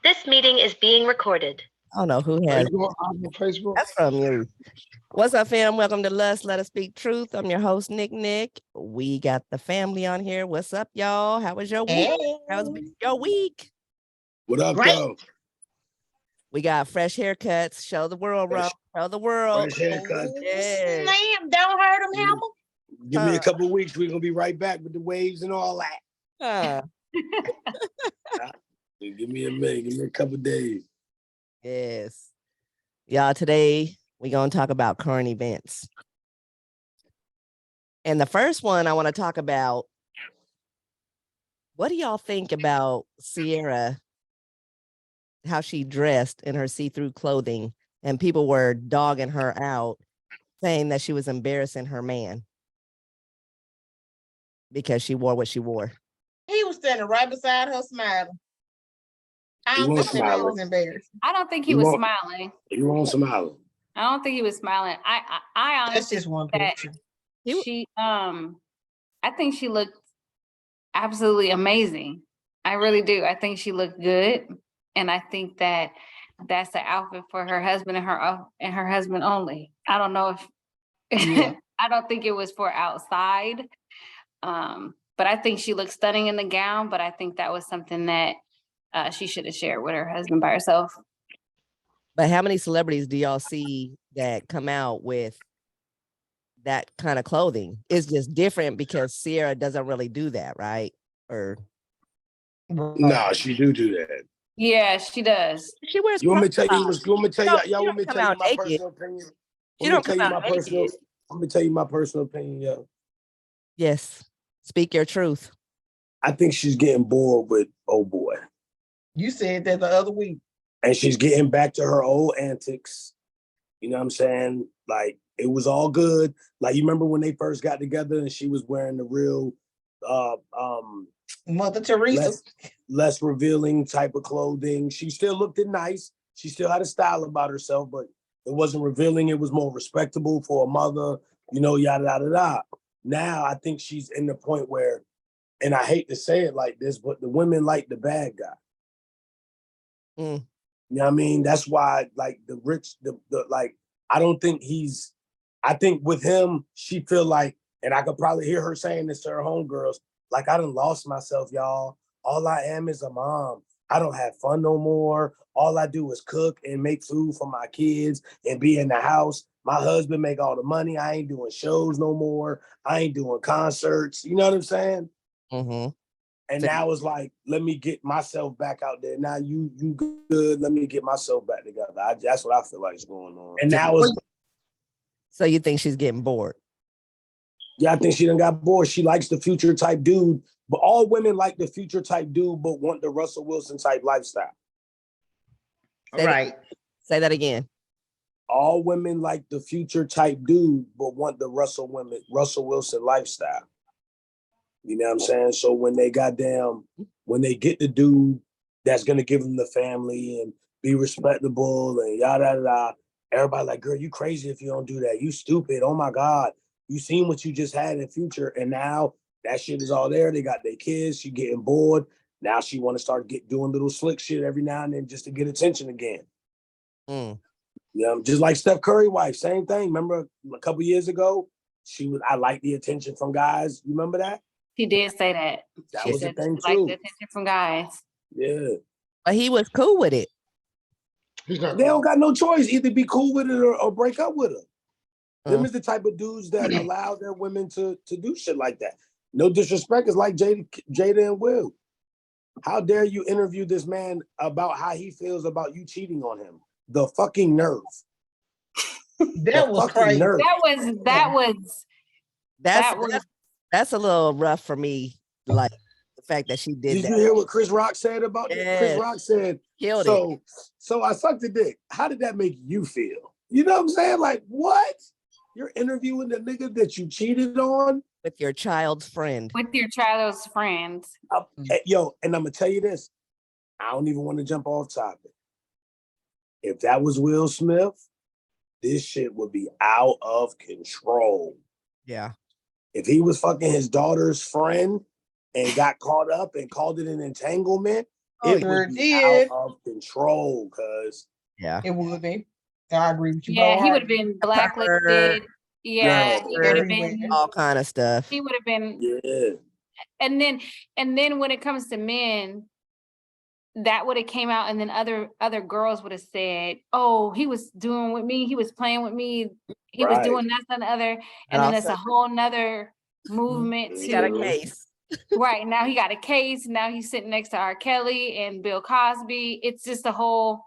This meeting is being recorded. I don't know who Are has. you going on Facebook? That's from you. What's up, fam? Welcome to L.U.S.T. Let Us Speak Truth. I'm your host, Nick. We got the family on here. What's up, y'all? How was your week? How was your week? What up, Great. though? We got fresh haircuts. Show the world, bro. Show the world. Fresh haircut. Yeah. Slam, don't hurt him, Hammer. Give me a couple of weeks. We're gonna be right back with the waves and all that. Give me a minute. Give me a couple of days. Yes. Y'all, today we're going to talk about current events. And the first one I want to talk about, what do y'all think about Sierra, how she dressed in her see-through clothing, and people were dogging her out, saying that she was embarrassing her man because she wore what she wore. He was standing right beside her smiling. I He don't won't think that smile. was embarrassing. I don't think he You was won't- smiling. You want smiling? I don't think he was smiling. I That's honestly just one that picture. I think she looked absolutely amazing. I really do. I think she looked good, and I think that that's the outfit for her husband and her husband only. I don't know if Yeah. I don't think it was for outside. But I think she looked stunning in the gown, but I think that was something that she should have shared with her husband by herself. But how many celebrities do y'all see that come out with that kind of clothing? It's just different because Sierra doesn't really do that, right? Or No, she do that. Yeah, she does. she wears. You want me to tell you? You want me to tell you? She Y'all want me don't to come tell you out my naked. personal opinion? She Want me don't to tell come you out my personal. naked. I'm gonna tell you my personal opinion, yo. Yes, speak your truth. I think she's getting bored with old boy, You said that the other week. and she's getting back to her old antics. You know what I'm saying? Like, it was all good. Like, you remember when they first got together and she was wearing the real Mother Teresa. less revealing type of clothing. She still looked it nice. She still had a style about herself, but it wasn't revealing. It was more respectable for a mother, yada, yada, yada. Now I think she's in the point where, and I hate to say it like this, but the women like the bad guy. Mm. You know what I mean? That's why, like, the rich, I think with him, she feel like, and I could probably hear her saying this to her homegirls, like, I done lost myself, y'all. All I am is a mom. I don't have fun no more. All I do is cook and make food for my kids and be in the house. My husband make all the money. I ain't doing shows no more. I ain't doing concerts. You know what I'm saying? Mm-hmm. And now it's like, let me get myself back out there. Now you good. Let me get myself back together. That's what I feel like is going on. And now it's. So you think she's getting bored? Yeah, I think she done got bored. She likes the future type dude, but all women like the future type dude, but want the Russell Wilson type lifestyle. Say that again. All women like the future type dude, but want the Russell Wilson lifestyle. You know what I'm saying? So when they get the dude that's gonna give them the family and be respectable and yada yada yada, everybody like, girl, you crazy if you don't do that. You stupid. Oh my God. You seen what you just had in future, and now that shit is all there. They got their kids. She getting bored. Now she want to start doing little slick shit every now and then just to get attention again. Mm. Just like Steph Curry wife, same thing. Remember a couple years ago, I like the attention from guys. You remember that? She did say that. That She was said the thing she liked too. the attention from guys. Yeah. But he was cool with it. They don't got no choice. Either be cool with it or break up with her. Them is the type of dudes that allow their women to do shit like that. No disrespect. It's like Jada and Will. How dare you interview this man about how he feels about you cheating on him? The fucking nerve. That was crazy. Nerve. That's a little rough for me. Like the fact that she did that. Did you hear what Chris Rock said about it? Chris Rock said, killed it. So I sucked a dick. How did that make you feel? You know what I'm saying? Like, what? You're interviewing the nigga that you cheated on? With your child's friend. With your child's friend. Yo, and I'm going to tell you this. I don't even want to jump off topic. If that was Will Smith, this shit would be out of control. Yeah. If he was fucking his daughter's friend and got caught up and called it an entanglement, Oh, it yeah. would Sure be out did. of control. Cause Yeah. It would be. I agree with you. Yeah, he would have wholeheartedly. been Her, blacklisted. Yeah, yo, he would have Everywhere. been, all kind of stuff. he would have been, yeah, and then when it comes to men, that would have came out, and then other girls would have said, "Oh, he was doing with me, he was playing with me, he was right. doing this and the other," And and then also, it's a whole nother movement he got a Mhm. case. right now he got a case. Now he's sitting next to R. Kelly and Bill Cosby. It's just a whole.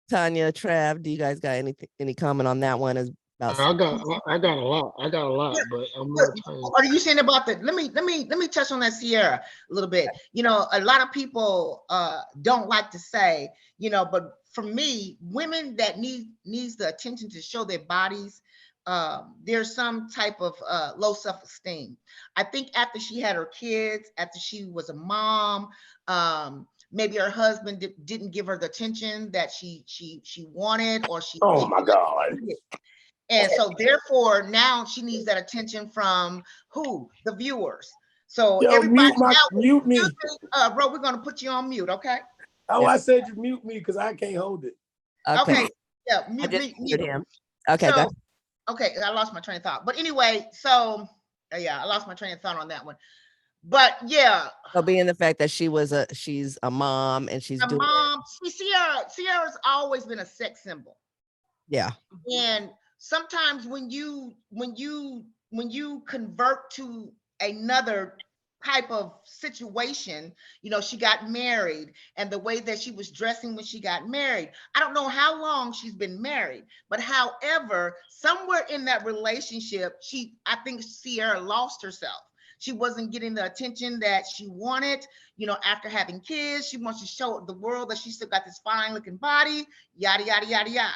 Tanya, Trav, do you guys got any comment on that one? Is about I got a lot. I got a lot, but I'm What gonna tell you. are you saying about the? Let me touch on that Sierra a little bit. You know, a lot of people don't like to say, you know, but for me, women that needs the attention to show their bodies, there's some type of low self-esteem. I think after she had her kids, after she was a mom, maybe her husband didn't give her the attention that she wanted, or she Oh my God. and so therefore now she needs that attention from who? The viewers. So Yo, everybody mute me. bro, we're gonna put you on mute, okay? Oh, I said you mute me because I can't hold it. Okay. Yeah, I mute, just mute. muted him. Okay, So, go. okay, I lost my train of thought. But anyway, so yeah, I lost my train of thought on that one. But yeah, So being the fact that she's a mom and she's a doing, mom, see, Sierra's always been a sex symbol. yeah. And sometimes when you convert to another type of situation, you know, she got married, and the way that she was dressing when she got married, I don't know how long she's been married, but however, somewhere in that relationship, I think Sierra lost herself. She wasn't getting the attention that she wanted. You know, after having kids, she wants to show the world that she still got this fine looking body, yada yada yada yada.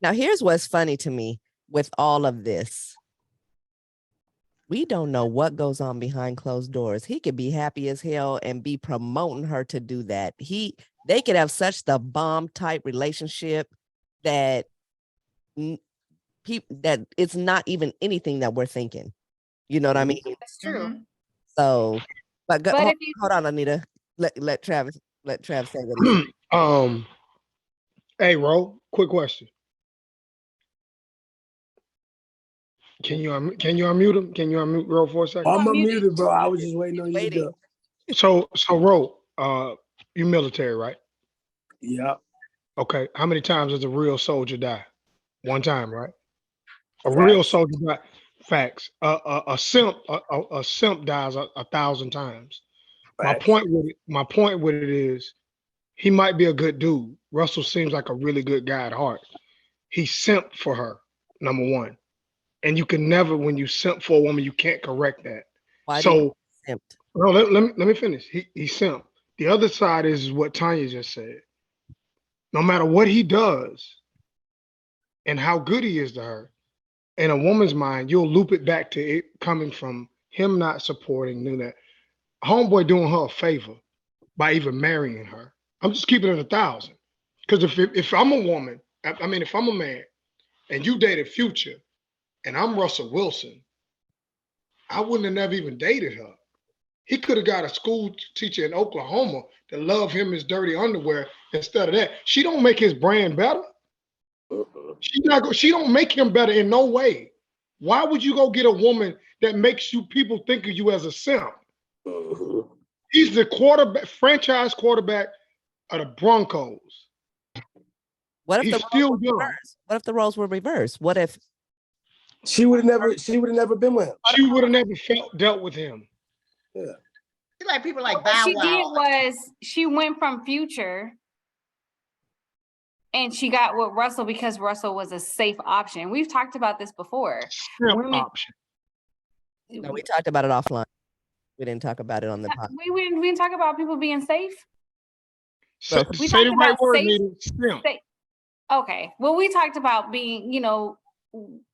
Now here's what's funny to me with all of this. We don't know what goes on behind closed doors. He could be happy as hell and be promoting her to do that. They could have such the bomb type relationship that that it's not even anything that we're thinking. You know what I mean? That's true. Mhm. So, but But hold, if you, hold on, Anita. Let Travis say what he said. Hey, Ro, quick question. Can you unmute him? Can you unmute Ro for a second? I'm muted. unmuted, bro. I was just waiting on you to Waiting. go. So Ro, you military, right? Yeah. Okay. How many times does a real soldier die? One time, right? A real soldier die. Facts. A simp dies 1,000 times. My Facts. point with it is, he might be a good dude. Russell seems like a really good guy at heart. He simped for her, number one. And you can never, when you simp for a woman, you can't correct that. Why do you So, simp? no, let me finish. He simped. The other side is what Tanya just said. No matter what he does and how good he is to her, in a woman's mind, you'll loop it back to it coming from him not supporting, that homeboy doing her a favor by even marrying her. I'm just keeping it 1,000. Because if I'm a woman, I mean, if I'm a man and you dated Future and I'm Russell Wilson, I wouldn't have never even dated her. He could have got a school teacher in Oklahoma to love him his dirty underwear instead of that. She don't make his brand better. She don't make him better in no way. Why would you go get a woman that makes people think of you as a simp? He's the franchise quarterback of the Broncos. What if He's the still roles were young. reversed? What if the roles were reversed? What if She would have never been with him. She would have never dealt with him. Yeah. It's like people like what Bow she did Wow. was she went from Future and she got with Russell because Russell was a safe option. We've talked about this before. Simp Women, option. no, we talked about it offline. We didn't talk about it on the podcast. we didn't talk about people being safe. Say, We say the talked right about word, safe- Nita. Simp. Okay. Well, we talked about being,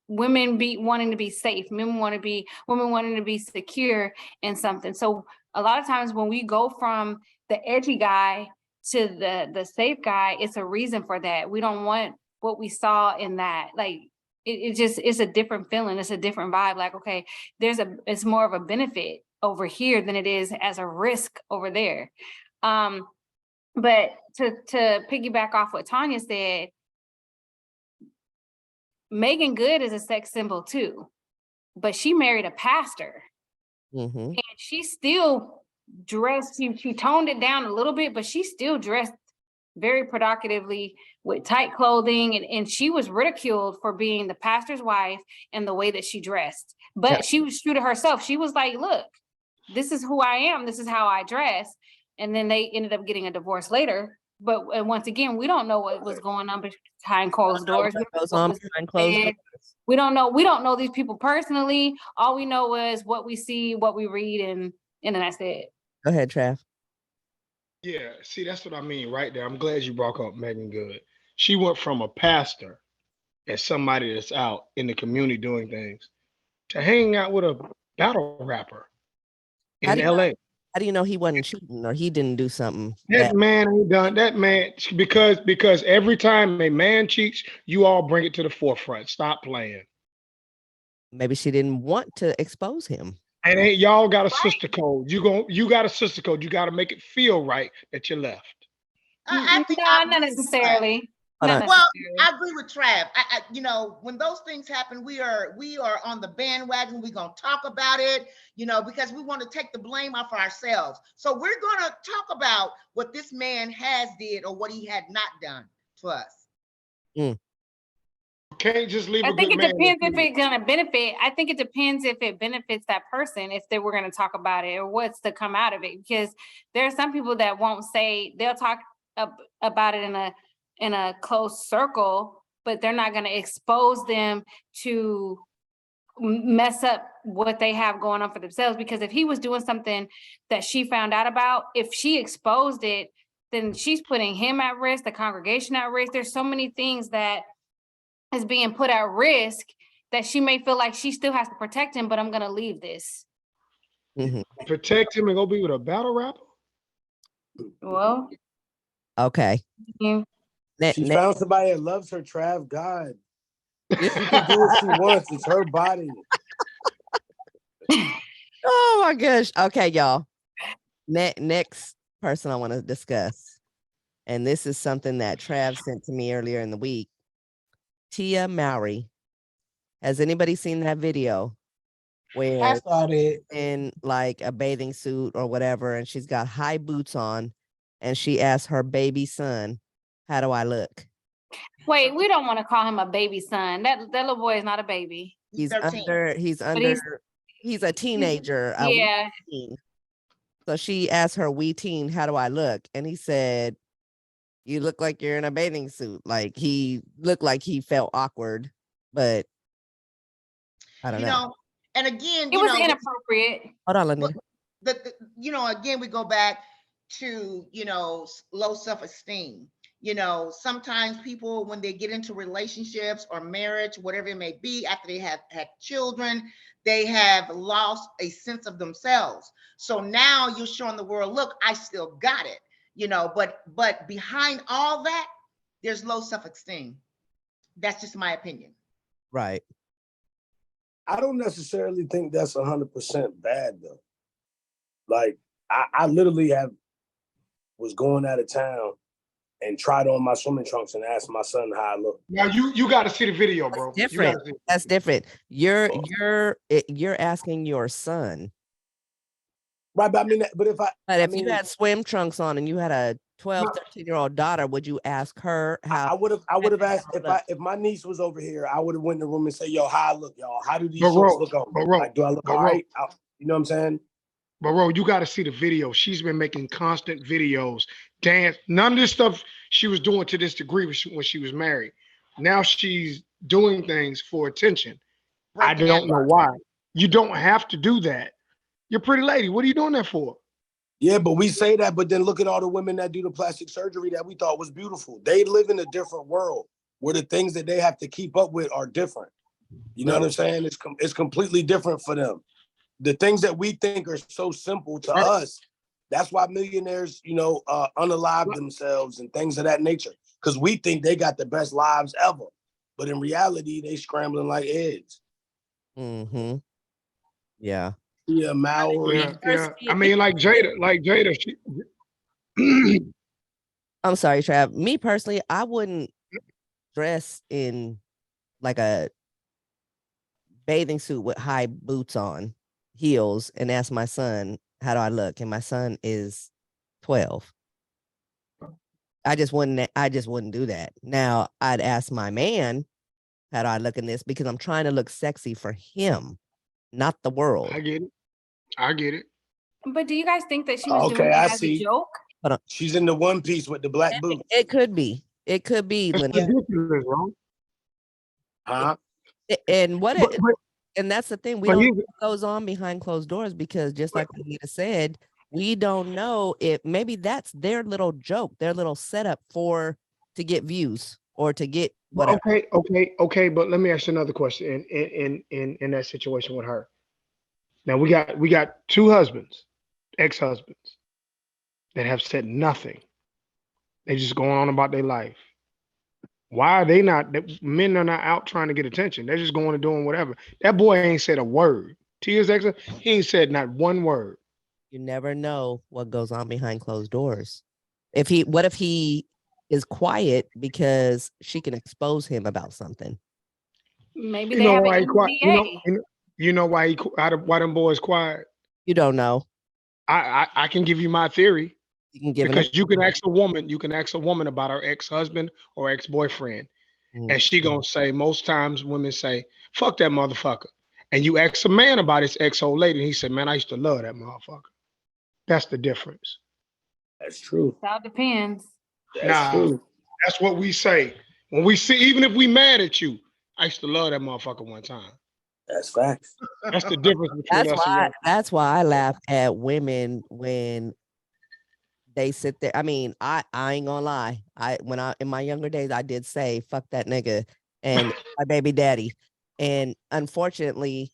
women wanting to be safe, women wanting to be secure in something. So a lot of times when we go from the edgy guy to the safe guy, it's a reason for that. We don't want what we saw in that. Like it's a different feeling. It's a different vibe. Like, okay, it's more of a benefit over here than it is as a risk over there. But to piggyback off what Tanya said, Megan Good is a sex symbol too, but she married a pastor. Mm-hmm. And she still dressed, she toned it down a little bit, but she still dressed very provocatively with tight clothing. And she was ridiculed for being the pastor's wife and the way that she dressed. But Yep. she was true to herself. She was like, look, this is who I am. This is how I dress. And then they ended up getting a divorce later. But once again, we don't know what was going on behind closed doors. What goes on behind closed doors. We don't know these people personally. All we know is what we see, what we read, and then that's it. Go ahead, Trav. Yeah, see, that's what I mean right there. I'm glad you brought up Megan Good. She went from a pastor and somebody that's out in the community doing things to hanging out with a battle rapper in LA. How do you know he wasn't cheating or he didn't do something That bad? man ain't done that, man, because every time a man cheats, you all bring it to the forefront. Stop playing. Maybe she didn't want to expose him. And ain't y'all got a sister code. You got a sister code. You got to make it feel right that you left. I think No, I not agree with necessarily. Hold Not on. Well, necessarily. I agree with Trav. You know, when those things happen, we are on the bandwagon. We're gonna talk about it, you know, because we want to take the blame off ourselves. So we're gonna talk about what this man has did or what he had not done to us. Can't just leave I a think good it man. depends if it's gonna benefit. I think it depends if it benefits that person, if they were gonna talk about it or what's to come out of it. Because there are some people that won't say, they'll talk about it in a close circle, but they're not gonna expose them to mess up what they have going on for themselves. Because if he was doing something that she found out about, if she exposed it, then she's putting him at risk, the congregation at risk. There's so many things that is being put at risk that she may feel like she still has to protect him, but I'm gonna leave this. Mhm. Protect him and go be with a battle rapper. Well, Okay. yeah. She found somebody that loves her, Trav. God. She can do what she wants. It's her body. Oh my gosh. Okay, y'all. Next person I want to discuss. And this is something that Trav sent to me earlier in the week. Tia Mowry. Has anybody seen that video where I saw it. in like a bathing suit or whatever, and she's got high boots on, and she asked her baby son, "How do I look?" Wait, we don't want to call him a baby son. That little boy is not a baby. He's 13. he's a teenager. A wee Yeah. teen. So she asked her wee teen, "How do I look?" And he said, "You look like you're in a bathing suit." Like he looked like he felt awkward, but I don't You know. know, and again, It was inappropriate. Hold on, Linda. you know, again, we go back to, you know, low self-esteem. You know, sometimes people, when they get into relationships or marriage, whatever it may be, after they have had children, they have lost a sense of themselves. So now you're showing the world, look, I still got it, you know, but behind all that, there's low self-esteem. That's just my opinion. Right. I don't necessarily think that's 100% bad though. Like I literally was going out of town and tried on my swimming trunks and asked my son how I look. Now you got to see the video, bro. That's different. That's different. You're asking your son. Right, but I mean, but if you had swim trunks on and you had a 12, 13-year-old daughter, would you ask her how? I would have asked if my niece was over here, I would have went in the room and said, "Yo, how I look, y'all? How do these shorts look on me? Like, do I look all right?" You know what I'm saying? But bro, you got to see the video. She's been making constant videos, dance. None of this stuff she was doing to this degree when she was married. Now she's doing things for attention. I don't know why. You don't have to do that. You're a pretty lady. What are you doing that for? Yeah, but we say that, but then look at all the women that do the plastic surgery that we thought was beautiful. They live in a different world where the things that they have to keep up with are different. You know what I'm saying? It's completely different for them. The things that we think are so simple to us, that's why millionaires, you know, unalive themselves and things of that nature. Because we think they got the best lives ever. But in reality, they scrambling like eggs. Mm-hmm. Yeah. Yeah, Maori. Yeah. I mean, like Jada, I'm sorry, Trav. Me personally, I wouldn't dress in like a bathing suit with high boots on, heels, and ask my son, how do I look? And my son is 12. I just wouldn't do that. Now I'd ask my man, how do I look in this? Because I'm trying to look sexy for him, not the world. I get it. I get it. But do you guys think that she was doing Okay, it I as a see. joke? She's in the one piece with the black boots. It could be. It could be, That's Lynette. ridiculous, bro. Huh? And what But, it, but, and that's the thing. We but don't know here's, what goes on behind closed doors because just like Anita said, we don't know if maybe that's their little joke, their little setup to get views or to get whatever. okay. But let me ask you another question in that situation with her. Now we got two husbands, ex-husbands, that have said nothing. They just going on about their life. Why are they not? Men are not out trying to get attention. They're just going and doing whatever. That boy ain't said a word. Tia's ex, he ain't said not one word. You never know what goes on behind closed doors. What if he is quiet because she can expose him about something? Maybe You they know have why an he quiet? NDA. You know why why them boys quiet? You don't know. I can give you my theory. You can give Because you can ask a woman about her ex-husband or ex-boyfriend, and she gonna say most times women say, fuck that motherfucker. And you ask a man about his ex-old lady, and he said, man, I used to love that motherfucker. That's the difference. That's true. It all depends. That's true. That's what we say. When we see, even if we mad at you, I used to love that motherfucker one time. That's facts. That's the difference between us and y'all. That's why I laugh at women when they sit there. I mean, I ain't gonna lie. In my younger days, I did say fuck that nigga and my baby daddy. And unfortunately,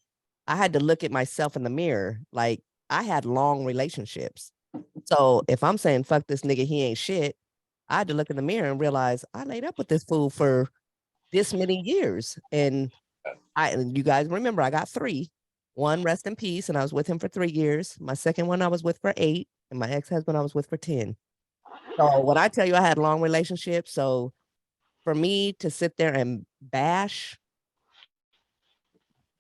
I had to look at myself in the mirror. Like I had long relationships. So if I'm saying fuck this nigga, he ain't shit, I had to look in the mirror and realize I laid up with this fool for this many years. And you guys remember I got 3. One, rest in peace, and I was with him for 3 years. My second one I was with for 8, and my ex-husband I was with for 10. So when I tell you I had long relationships, so for me to sit there and bash,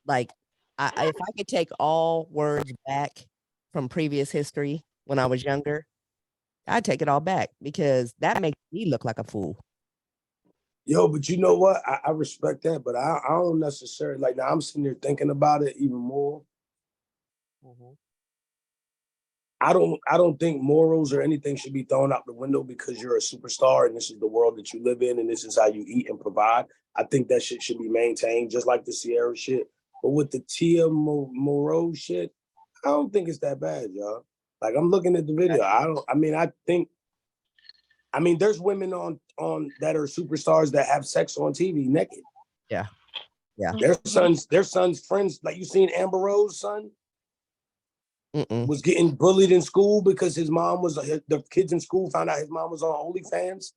like if I could take all words back from previous history when I was younger, I'd take it all back because that makes me look like a fool. Yo, but you know what? I respect that, but I don't necessarily like now I'm sitting there thinking about it even more. I don't think morals or anything should be thrown out the window because you're a superstar and this is the world that you live in and this is how you eat and provide. I think that shit should be maintained, just like the Sierra shit. But with the Tia Moreau shit, I don't think it's that bad, y'all. Like I'm looking at the video. I mean, there's women on that are superstars that have sex on TV naked. Yeah. Their sons' friends, like you seen Amber Rose's son was getting bullied in school because the kids in school found out his mom was on OnlyFans.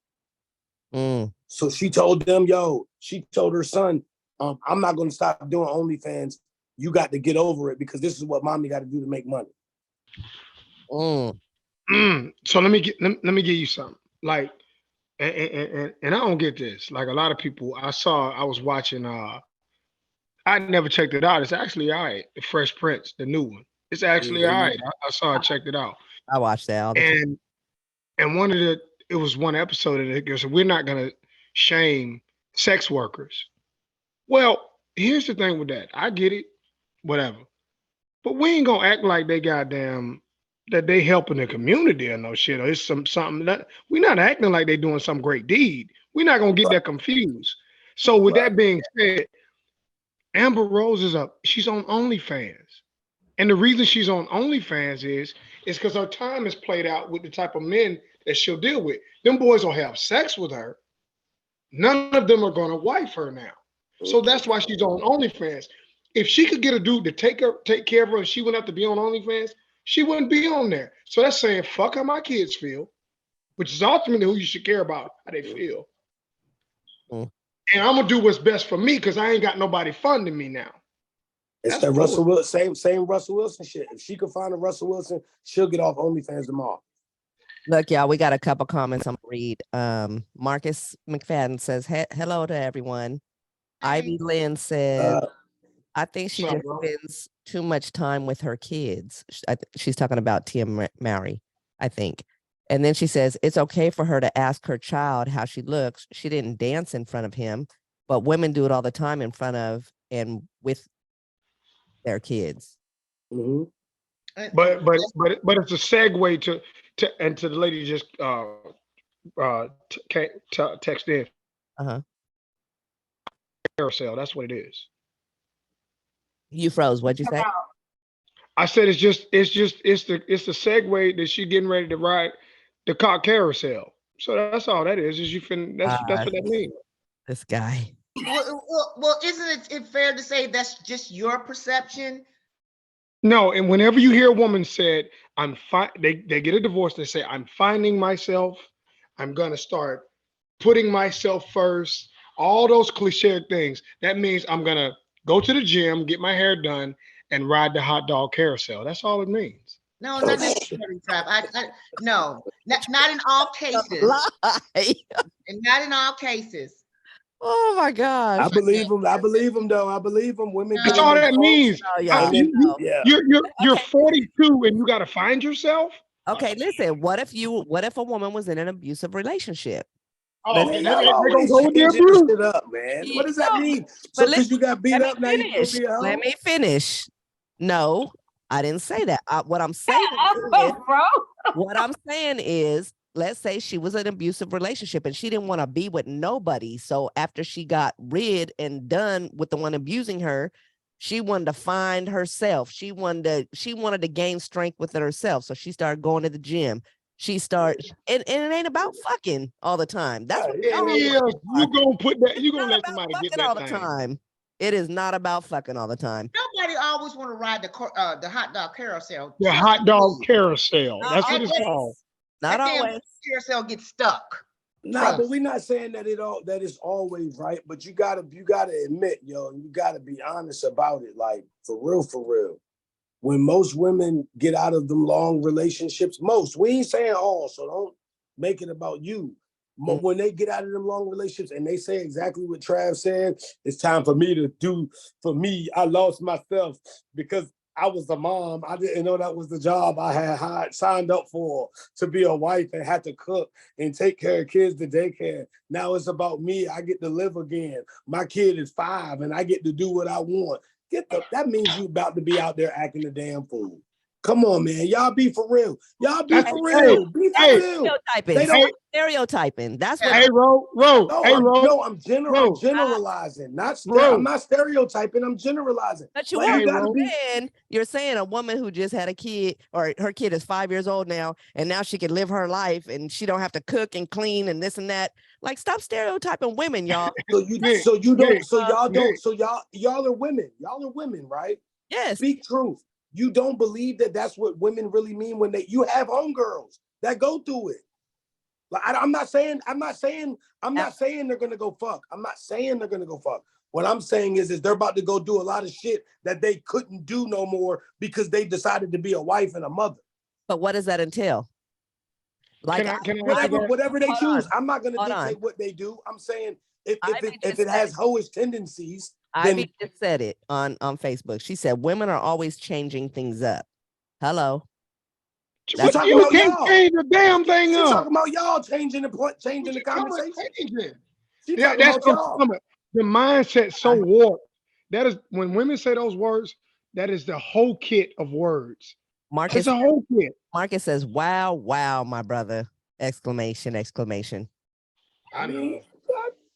So she told her son, I'm not going to stop doing OnlyFans. You got to get over it because this is what mommy got to do to make money. So let me give you something. Like, and I don't get this. Like a lot of people, I was watching. I never checked it out. It's actually all right. The Fresh Prince, the new one. It's actually all right. I saw it, checked it out. I watched that all the time. And it was one episode of it goes, we're not gonna shame sex workers. Well, here's the thing with that. I get it, whatever. But we ain't gonna act like that they helping the community or no shit. Or it's something that we're not acting like they doing some great deed. We're not gonna get that confused. So with that being said, Amber Rose she's on OnlyFans. And the reason she's on OnlyFans is because her time is played out with the type of men that she'll deal with. Them boys will have sex with her. None of them are gonna wife her now. So that's why she's on OnlyFans. If she could get a dude to take care of her and she wouldn't have to be on OnlyFans, she wouldn't be on there. So that's saying fuck how my kids feel, which is ultimately who you should care about, how they feel. And I'm gonna do what's best for me because I ain't got nobody funding me now. It's that Russell Wilson, same Russell Wilson shit. If she could find a Russell Wilson, she'll get off OnlyFans tomorrow. Look, y'all, we got a couple comments I'm gonna read. Marcus McFadden says, hello to everyone. Ivy Lynn says, Uh, I think she What's up, just bro? spends too much time with her kids. She's talking about Tia Mary, I think. And then she says, it's okay for her to ask her child how she looks. She didn't dance in front of him, but women do it all the time in front of and with their kids. mhm. But it's a segue to the lady just text in Uh-huh. carousel. That's what it is. You froze. What'd you say? I said it's the segue that she getting ready to ride the car carousel. So that's all that is you that's what that means. This guy. Well, isn't it fair to say that's just your perception? No, and whenever you hear a woman said, I'm fine, they get a divorce, they say, I'm finding myself, I'm gonna start putting myself first, all those cliche things. That means I'm gonna go to the gym, get my hair done, and ride the hot dog carousel. That's all it means. No, not necessarily, Trav. No, not in all cases, Lie. and not in all cases. Oh my gosh. I believe him. I believe him, though. I believe him. Women No. That's get in all them that funks, means. Oh, y'all. and then No. yeah. You're Okay. 42 and you gotta find yourself. Okay, listen. What if a woman was in an abusive relationship? Oh, Man, okay, y'all they're gonna always go with their changing abuse. shit up, man. What does that No, mean? but So because you got beat let me up, now you gonna finish. be a hoe? Let me finish. No, I didn't say that. What I'm saying is, Bro. what I'm saying is, let's say she was in an abusive relationship and she didn't want to be with nobody. So after she got rid and done with the one abusing her, she wanted to find herself. She wanted to gain strength within herself. So she started going to the gym. She started, and it ain't about fucking all the time. That's what Yeah, y'all yeah, Yeah, you are. gonna put that, you It's gonna not let about somebody get fucking all that the thing. time. It is not about fucking all the time. Nobody always want to ride the hot dog carousel. The Trust hot dog me. carousel. Not That's what it's always. called. Not That damn always. carousel gets stuck. Nah, but Trust. we're not saying that it's always right. But you gotta admit, yo, you gotta be honest about it. Like for real, for real. When most women get out of them long relationships, we ain't saying all, so don't make it about you. Mm. When they get out of them long relationships and they say exactly what Trav said, it's time for me to do for me. I lost myself because I was a mom. I didn't know that was the job I had signed up for, to be a wife and had to cook and take care of kids to daycare. Now it's about me. I get to live again. My kid is 5 and I get to do what I want. That means you about to be out there acting a damn fool. Come on, man. Y'all be for real. Y'all be That's for hey, real. Be for hey, real. Stereotyping. They Stop don't. stereotyping. That's what. hey, I'm Ro, generalizing. I'm Ro, not stereotyping. I'm generalizing. But you Like are. you hey, gotta Ro. be. You're saying a woman who just had a kid, or her kid is 5 years old now, and now she can live her life and she don't have to cook and clean and this and that. Like, stop stereotyping women, y'all. Nick, Y'all are women. Y'all are women, right? Yes. Speak truth. You don't believe that that's what women really mean when you have homegirls that go through it. Like I'm not saying they're gonna go fuck. I'm not saying they're gonna go fuck. What I'm saying is they're about to go do a lot of shit that they couldn't do no more because they decided to be a wife and a mother. But what does that entail? Like, can I answer that? Whatever they hold choose. on. I'm not gonna Hold dictate on. what they do. I'm saying if Ivy it just said has it. hoish tendencies, then Ivy just said it on Facebook. She said women are always changing things up. Hello. she That's talking You about can't y'all. change the damn thing She up. talking about y'all changing the Come on, conversation. change it. She Yeah, talking that's about what I'm y'all. talking about. The mindset so warped. That is when women say those words. That is the whole kit of words. Marcus. It's a whole kit. Marcus says, "Wow, wow, my brother!" Exclamation, exclamation. I know.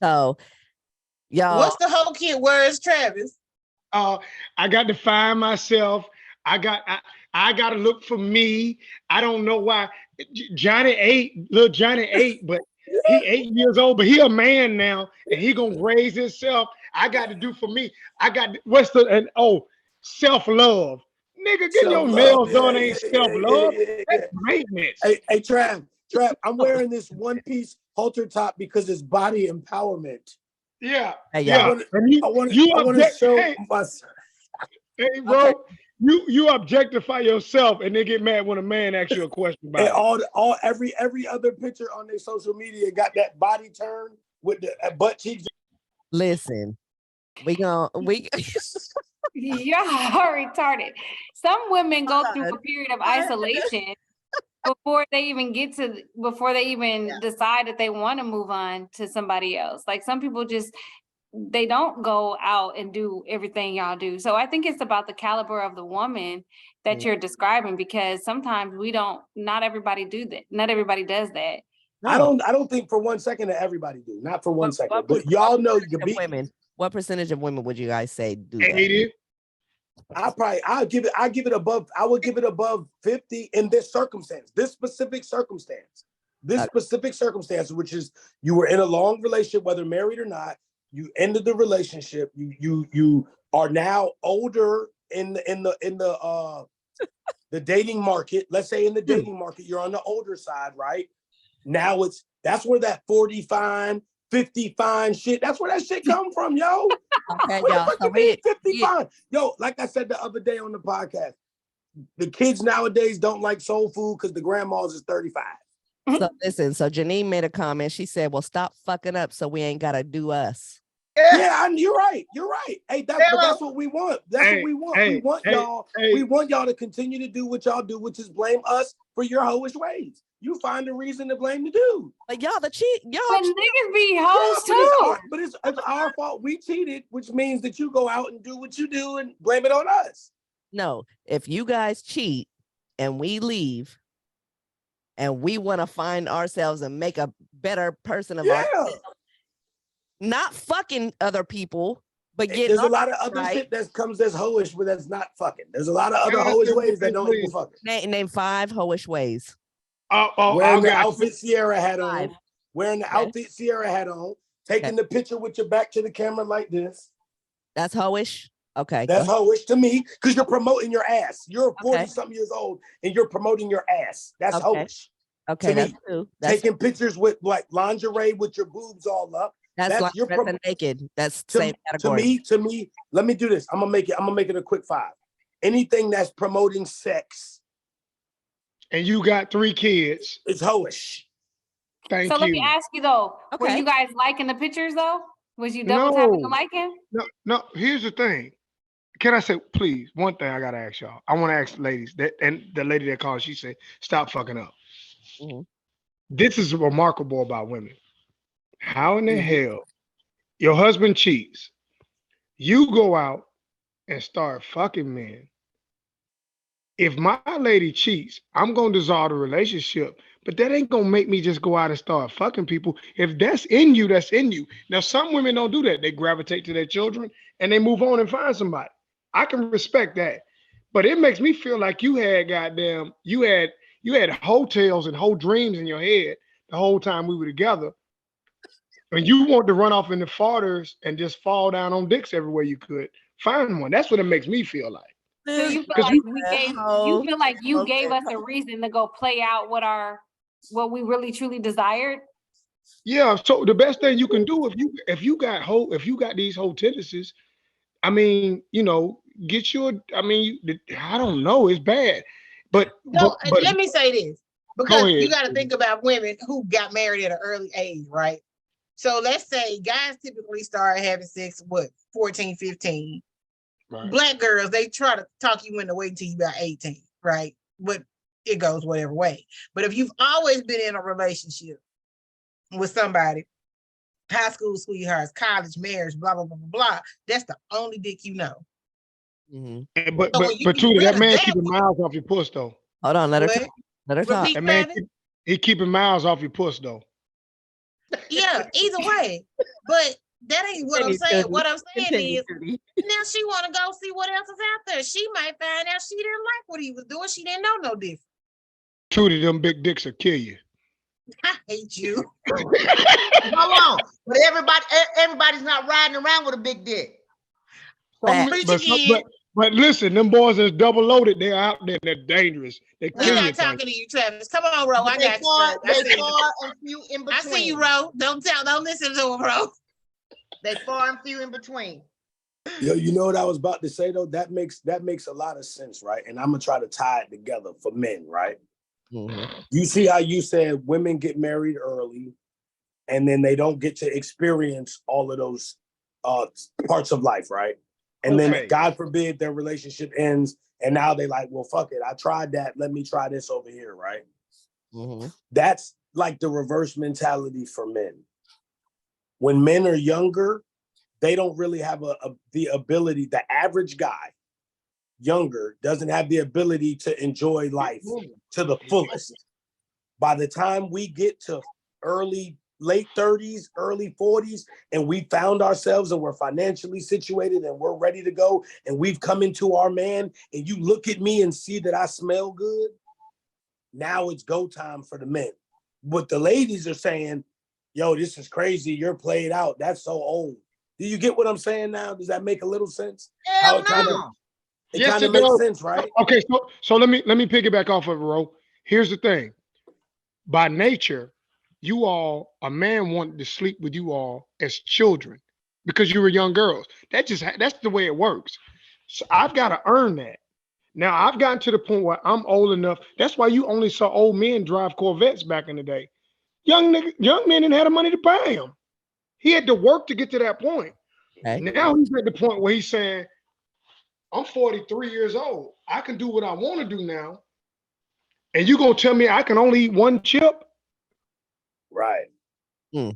So, y'all, What's the whole kid words, Travis? I got to find myself. I got to look for me. I don't know why. Little Johnny 8, but he 8 years old, but he a man now, and he gonna raise himself. I got to do for me. Self-love. Nigga, getting your Self-love. nails done Yeah, ain't yeah, yeah, self-love. yeah, yeah, That's yeah. maintenance. Hey, Trav, I'm wearing this one piece halter top because it's body empowerment. Yeah, hey, I y'all. yeah. want And I want to up I want to there. show Hey, my. hey, Okay. bro. you objectify yourself and then get mad when a man asks you a question And about it. every other picture on their social media got that body turn with the butt cheeks. Listen, we Y'all are retarded. Some women go through a period of isolation before they even decide that they want to move on to somebody else. Like some people just, they don't go out and do everything y'all do. So I think it's about the caliber of the woman that you're describing, because sometimes not everybody do that. Not everybody does that. I don't think for 1 second that everybody do. Not for 1 second. But what y'all know you percentage can of be. women. What percentage of women would you guys say do that? 80. I would give it above 50 in this circumstance, specific circumstance, which is you were in a long relationship, whether married or not, you ended the relationship, you are now older in the dating market. Let's say in the dating market, you're on the older side, right? Now that's where that 40 fine, 50 fine shit, that's where that shit come from, yo. Okay, What y'all. the fuck you mean 50 fine? Yo, like I said the other day on the podcast, the kids nowadays don't like soul food because the grandmas is 35. So listen, so Janine made a comment. She said, well, stop fucking up so we ain't gotta do us. Yeah, you're right. Hey, that's what we want. That's what we want. We want y'all to continue to do what y'all do, which is blame us for your hoish ways. You find a reason to blame the dude. Like y'all the cheat. Y'all But niggas be hoes too. But it's our fault. We cheated, which means that you go out and do what you do and blame it on us. No, if you guys cheat and we leave and we want to find ourselves and make a better person of ourselves, not fucking other people, but there's a lot of other shit that comes as hoish, but that's not fucking. There's a lot of other hoish ways that don't equal fucking. Name 5 hoish ways. Wearing the outfit Sierra had on. Wearing the outfit Sierra had on. Taking the picture with your back to the camera like this. That's hoish. Okay. That's hoish to me because you're promoting your ass. You're 40-something years old and you're promoting your ass. That's hoish. Okay, that's true. Taking pictures with like lingerie with your boobs all up. That's like naked. That's the same category. To me, let me do this. I'm gonna make it a quick 5. Anything that's promoting sex. And you got 3 kids. It's hoish. Thank you. So let me ask you though, were you guys liking the pictures though? Was you double tapping to like him? No, here's the thing. Can I say, please, one thing I gotta ask y'all. I want to ask the ladies and the lady that called, she said, stop fucking up. Mm-hmm. This is remarkable about women. How in the hell your husband cheats, you go out and start fucking men. If my lady cheats, I'm gonna dissolve the relationship, but that ain't gonna make me just go out and start fucking people. If that's in you, that's in you. Now, some women don't do that. They gravitate to their children and they move on and find somebody. I can respect that, but it makes me feel like you had hotels and whole dreams in your head the whole time we were together. And you want to run off in the farters and just fall down on dicks everywhere you could. Find one. That's what it makes me feel like. So you feel like you gave us a reason to go play out what we really truly desired? Yeah. So the best thing you can do if you got these whole tendencies, I mean, get your. I mean, I don't know. It's bad, but let me say this, because you got to think about about women who got married at an early age, right? So let's say guys typically start having sex, 14, 15. Right. Black girls, they try to talk you into waiting until you about 18, right? But it goes whatever way. But if you've always been in a relationship with somebody, high school sweethearts, college, marriage, blah, blah, blah, blah, blah, that's the only dick you know. Mm-hmm. But Tootie, that man keeping miles off your puss though. Hold on, let her talk. Let her talk. That man, he keeping miles off your puss though. Yeah, either way. But that ain't what I'm saying. What I'm saying is now she want to go see what else is out there. She might find out she didn't like what he was doing. She didn't know no different. Tootie, them big dicks will kill you. I hate you. Hold on. But everybody's not riding around with a big dick. But listen, them boys that's double loaded, they're out there, they're dangerous. They kill you. We're not talking to you, Travis. Come on, Ro. I got you. They far and few in between. I see you, Ro. Don't listen to him, Ro. They far and few in between. Yo, you know what I was about to say though? That makes a lot of sense, right? And I'm gonna try to tie it together for men, right? Mhm. You see how you said women get married early, and then they don't get to experience all of those parts of life, right? And then Okay. God forbid their relationship ends, and now they like, well, fuck it, I tried that. Let me try this over here, right? Mhm. That's like the reverse mentality for men. When men are younger, they don't really have the ability. The average guy, younger, doesn't have the ability to enjoy life to the fullest. By the time we get to late 30s, early 40s, and we found ourselves and we're financially situated and we're ready to go, and we've come into our man, and you look at me and see that I smell good, now it's go time for the men. But the ladies are saying, yo, this is crazy. You're played out. That's so old. Do you get what I'm saying now? Does that make a little sense? How Hell it kind of no. Yes, it makes does. sense, right? Okay, so let me piggyback off of it, Ro. Here's the thing. By nature, you all, a man wanted to sleep with you all as children because you were young girls. That's the way it works. So I've got to earn that. Now I've gotten to the point where I'm old enough. That's why you only saw old men drive Corvettes back in the day. Young men didn't have the money to buy them. He had to work to get to that point. Okay. Now he's at the point where he's saying, I'm 43 years old. I can do what I want to do now. And you gonna tell me I can only eat one chip? Right. Hmm.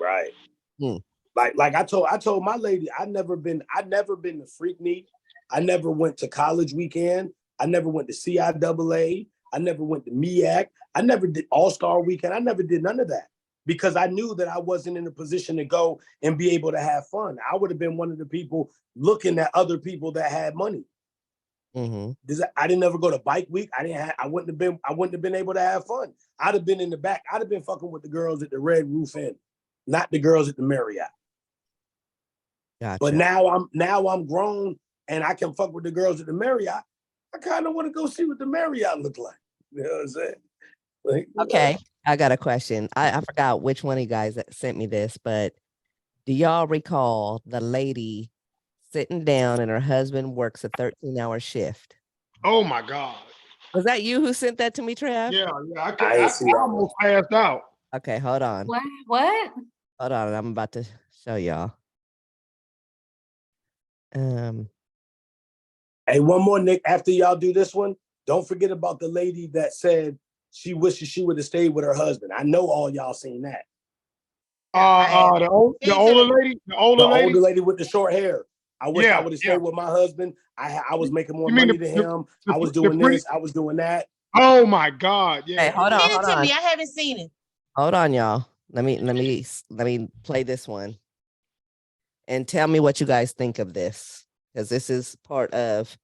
Right. Hmm. Like I told my lady, I'd never been to Freak Meet. I never went to college weekend. I never went to CIAA. I never went to MEAC. I never did All-Star Weekend. I never did none of that because I knew that I wasn't in a position to go and be able to have fun. I would have been one of the people looking at other people that had money. Mm-hmm. I didn't ever go to bike week. I wouldn't have been able to have fun. I'd have been in the back. I'd have been fucking with the girls at the Red Roof Inn, not the girls at the Marriott. Gotcha. But now I'm grown and I can fuck with the girls at the Marriott. I kind of want to go see what the Marriott look like. You know what I'm saying? Like, Okay. I got a question. I forgot which one of you guys that sent me this, but do y'all recall the lady sitting down and her husband works a 13-hour shift? Oh my God. Was that you who sent that to me, Trav? Yeah, I ain't see I that almost passed out. Okay, hold on. What? Hold on. I'm about to show y'all. Hey, one more, Nick. After y'all do this one, don't forget about the lady that said she wishes she would have stayed with her husband. I know all y'all seen that. The older lady with the short hair. I wish I would have stayed with my husband. I was making more money than him. I was doing this. I was doing that. Oh my God! Yeah. Hey, hold on. Send it to me. I haven't seen it. Hold on, y'all. Let me play this one and tell me what you guys think of this, because this is part of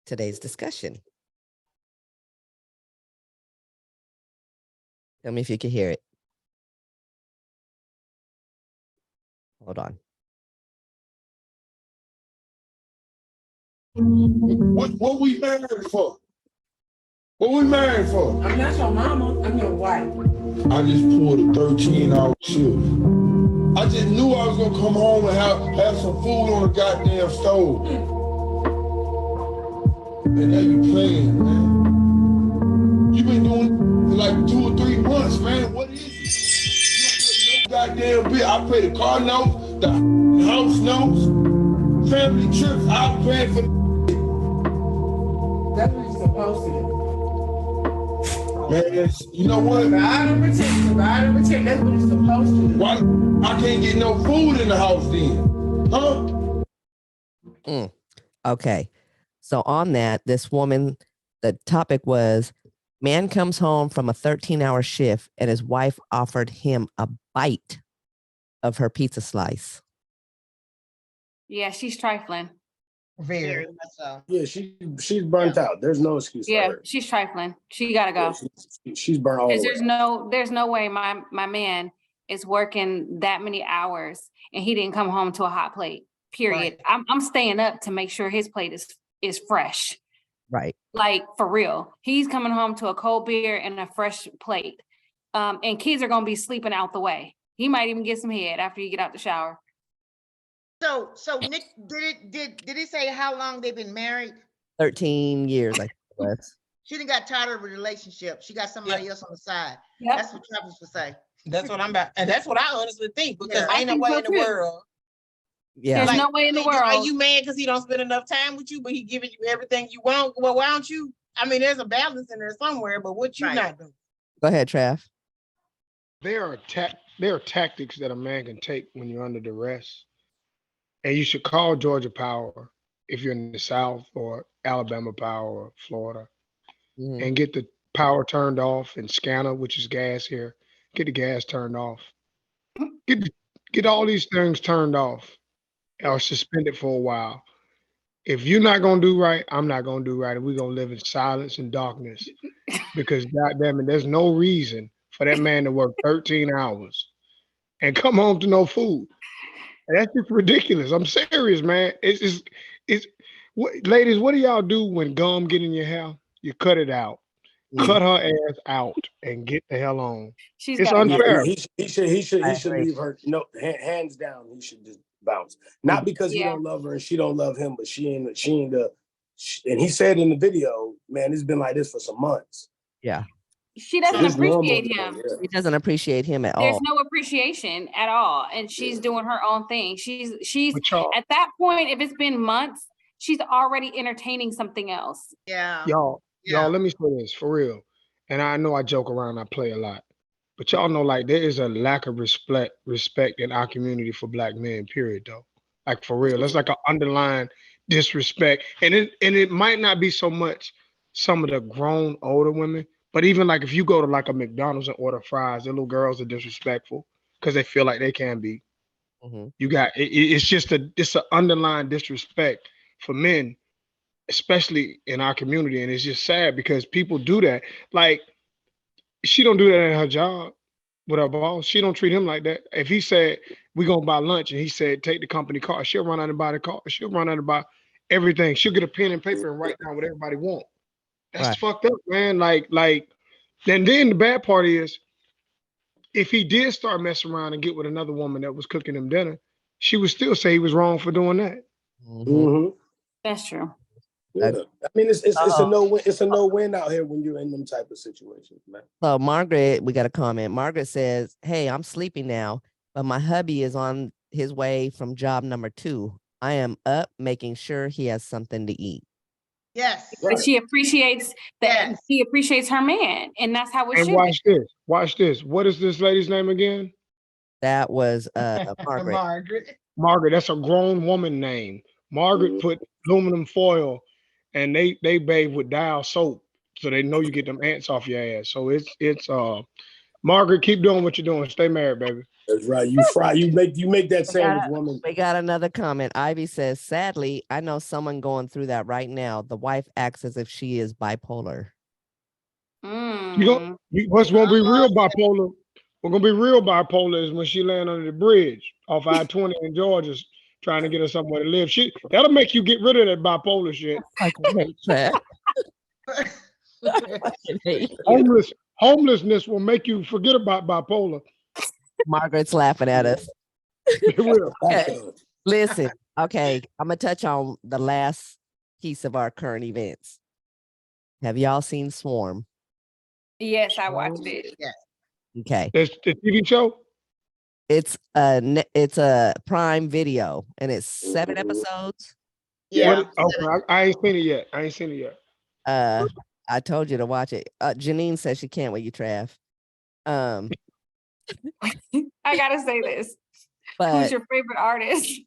today's discussion. Tell me if you can hear it. Hold on. What we married for? What we married for? I'm not your mama. I'm your wife. I just pulled a 13-hour shift. I just knew I was gonna come home and have some food on the goddamn stove. And now you playing, man. You been doing it for like 2 or 3 months, man. What is it? You don't pay no goddamn bill. I pay the car notes, the house notes, family trips. I pay for. That's what you're supposed to do. Man, you know what? Divide and protect. That's what you're supposed to do. Why I can't get no food in the house then? Huh? Okay. So on that, this woman, the topic was, man comes home from a 13-hour shift and his wife offered him a bite of her pizza slice. Yeah, she's trifling. Very much so. Yeah, she's burnt out. There's no excuse for Yeah, her. she's trifling. She gotta go. Yeah, she's burnt all the Because way. there's no way my man is working that many hours and he didn't come home to a hot plate. Period. I'm staying up to make sure his plate is fresh. Right. Like for real. He's coming home to a cold beer and a fresh plate. And kids are gonna be sleeping out the way. He might even get some head after you get out the shower. So Nick, did he say how long they've been married? 13 years, I think it was. She didn't got tired of a relationship. She got somebody else on the side. Yep. That's what Travis would say. That's what I'm about, and that's what I honestly think, because Yeah. ain't no I think way so in the too. world. Yeah. There's no way in the Are world. you mad because he don't spend enough time with you, but he giving you everything you want? Well, why don't you? I mean, there's a balance in there somewhere, but what you Right. not doing? Go ahead, Trav. There are tactics that a man can take when you're under duress, and you should call Georgia Power if you're in the South, or Alabama Power, or Florida, Mhm. and get the power turned off, and scanner, which is gas here, get the gas turned off. Get all these things turned off or suspended for a while. If you're not gonna do right, I'm not gonna do right, and we're gonna live in silence and darkness. Because goddamn it, there's no reason for that man to work 13 hours and come home to no food. And that's just ridiculous. I'm serious, man. It's what, ladies, what do y'all do when gum get in your hair? You cut it out. Cut her ass out and get the hell on. She's It's got a unfair. He should I agree. leave her. No, hands down, he should just bounce. Not because he Yeah. don't love her and she don't love him, but she ain't and he said in the video, man, it's been like this for some months. Yeah. She doesn't It's normal, appreciate him. yeah. He doesn't appreciate him at There's all. no appreciation at all, and she's doing her own thing. She's But y'all, at that point, if it's been months, she's already entertaining something else. Yeah. y'all, Yeah. let me say this for real. And I know I joke around, I play a lot. But y'all know, like, there is a lack of respect in our community for black men, period, though. Like, for real. That's like an underlying disrespect. And it might not be so much some of the grown older women, but even like if you go to like a McDonald's and order fries, the little girls are disrespectful because they feel like they can be. Mhm. You got it's an underlying disrespect for men, especially in our community. And it's just sad because people do that. Like, she don't do that at her job with her boss. She don't treat him like that. If he said we gonna buy lunch and he said take the company car, she'll run out and buy the car. She'll run out and buy everything. She'll get a pen and paper and write down what everybody want. That's Right. fucked up, man. Like, and then the bad part is, if he did start messing around and get with another woman that was cooking him dinner, she would still say he was wrong for doing that. Mhm. Mm-hmm. That's true. Yeah. I mean, it's a Uh-oh. no win. It's a no win out here when you're in them type of situations, man. So Margaret, we got a comment. Margaret says, "Hey, I'm sleeping now, but my hubby is on his way from job number 2. I am up making sure he has something to eat." Yes. But she appreciates that. Yes. She appreciates her man, and that's how it And should be. watch this. What is this lady's name again? That was Margaret. Margaret. Margaret. That's a grown woman name. Margaret put aluminum foil, and they bathe with Dial soap, so they know you get them ants off your ass. So it's Margaret, keep doing what you're doing. Stay married, baby. That's right. You make that sandwich, woman. We got another comment. Ivy says, "Sadly, I know someone going through that right now. The wife acts as if she is bipolar." What's gonna be real bipolar? What's gonna be real bipolar is when she land under the bridge off I-20 in Georgia, trying to get her somewhere to live. That'll make you get rid of that bipolar shit. Homelessness will make you forget about bipolar. Margaret's laughing at us. It will. Okay. Listen, okay, I'm gonna touch on the last piece of our current events. Have y'all seen Swarm? Yes, I watched it. Yes. Okay, It's the TV show. it's a Prime Video, and it's 7 episodes. Yeah. Okay, I ain't seen it yet. I told you to watch it. Janine says she can't wait. You Trav. I gotta say this. But Who's your favorite artist?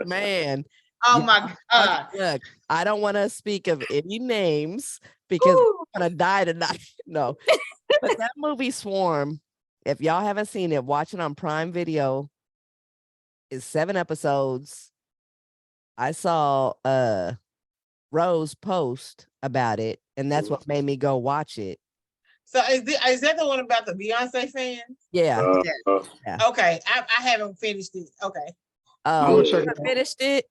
man, Oh my God. look, I don't want to speak of any names because I'm gonna die tonight. No, but that movie Swarm, if y'all haven't seen it, watch it on Prime Video. It's 7 episodes. I saw Rose post about it, and that's what made me go watch it. So is that the one about the Beyonce fans? Yeah. Okay, I haven't finished it. Okay. Oh, check you it out. finished it?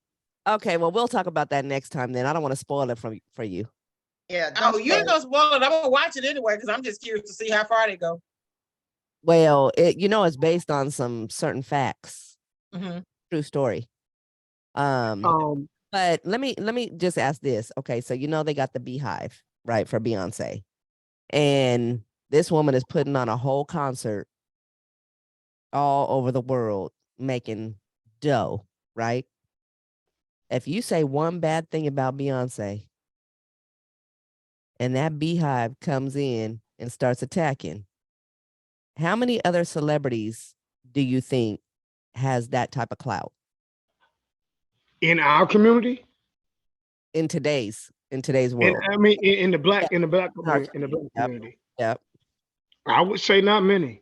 Okay, well, we'll talk about that next time then. I don't want to spoil it for you. Yeah. Oh, you ain't gonna spoil it. I'm gonna watch it anyway because I'm just curious to see how far they go. Well, it's based on some certain facts. Mhm. True story. Um, But let me just ask this. Okay, so they got the Beehive, right, for Beyonce. And this woman is putting on a whole concert all over the world making dough, right? If you say one bad thing about Beyonce and that Beehive comes in and starts attacking, how many other celebrities do you think has that type of clout in our community, in today's and world? I mean in the black In our Yep. community, Yep. I would say not many